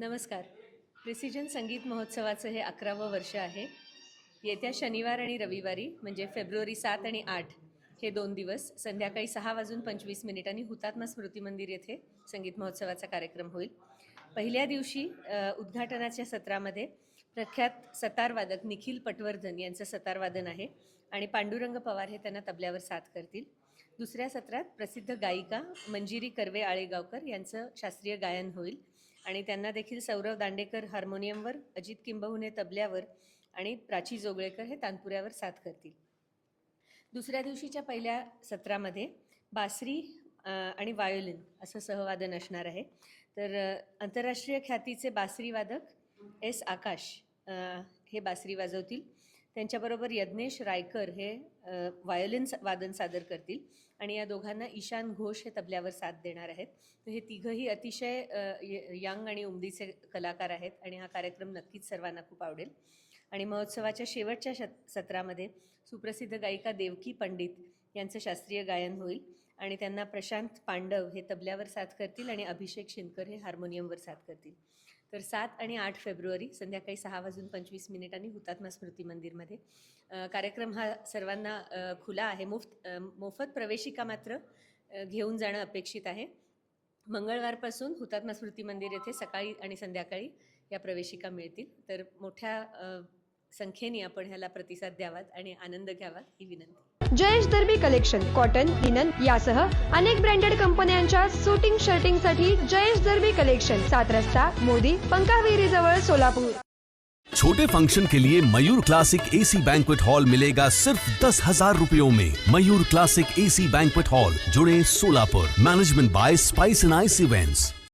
नमस्कार. प्रिसिजन संगीत महोत्सवाचं हे 11वं वर्ष आहे. येत्या शनिवार आणि रविवारी म्हणजे फेब्रुवारी 7 आणि 8 हे 2 दिवस संध्याकाळी 6:25 हुतात्मा स्मृती मंदिर येथे संगीत महोत्सवाचा कार्यक्रम होईल. पहिल्या दिवशी उद्घाटनाच्या सत्रामध्ये प्रख्यात सतारवादक निखिल पटवर्धन यांचं सतारवादन आहे आणि पांडुरंग पवार हे त्यांना तबल्यावर साथ करतील. दुसऱ्या सत्रात प्रसिद्ध गायिका मंजिरी कर्वे आळेगावकर यांचं शास्त्रीय गायन होईल आणि त्यांना देखील सौरव दांडेकर हार्मोनियमवर, अजित किंबहुने तबल्यावर आणि प्राची जोगळेकर हे तानपुऱ्यावर साथ करतील. दुसऱ्या दिवशीच्या पहिल्या सत्रामध्ये बासरी आणि वायोलिन असं सहवादन असणार आहे. तर आंतरराष्ट्रीय ख्यातीचे बासरी वादक एस आकाश हे बासरी वाजवतील. त्यांच्याबरोबर यज्ञेश रायकर हे व्हायोलिन वादन सादर करतील आणि या दोघांना ईशान घोष हे तबल्यावर साथ देणार आहेत. तर हे तिघंही अतिशय यंग आणि उमदीचे कलाकार आहेत आणि हा कार्यक्रम नक्कीच सर्वांना खूप आवडेल. आणि महोत्सवाच्या शेवटच्या सत्रामध्ये सुप्रसिद्ध गायिका देवकी पंडित यांचं शास्त्रीय गायन होईल आणि त्यांना प्रशांत पांडव हे तबल्यावर साथ करतील आणि अभिषेक शिनकर हे हार्मोनियमवर साथ करतील. तर 7 आणि 8 फेब्रुवारी संध्याकाळी 6:25 हुतात्मा स्मृती मंदिरमध्ये कार्यक्रम हा सर्वांना खुला आहे. मोफत प्रवेशिका मात्र घेऊन जाणं अपेक्षित आहे. मंगळवारपासून हुतात्मा स्मृती मंदिर येथे सकाळी आणि संध्याकाळी या प्रवेशिका मिळतील. तर मोठ्या संख्येने आपण ह्याला प्रतिसाद द्यावात आणि आनंद घ्यावा ही विनंती. जयेश दर्बी कलेक्शन कॉटन, लिनन यासह अनेक ब्रँडेड कंपन्यांच्या सूटिंग शर्टिंगसाठी जयेश दर्बी कलेक्शन, 7 रस्ता मोदी पंकाविरी जवळ सोलापूर. छोटे फंक्शन के लिए Mayur classic AC banquet hall मिलेगा सिर्फ 10,000 रुपयों में। Mayur classic AC banquet hall, जुड़े Solapur. Management by spice and ice events.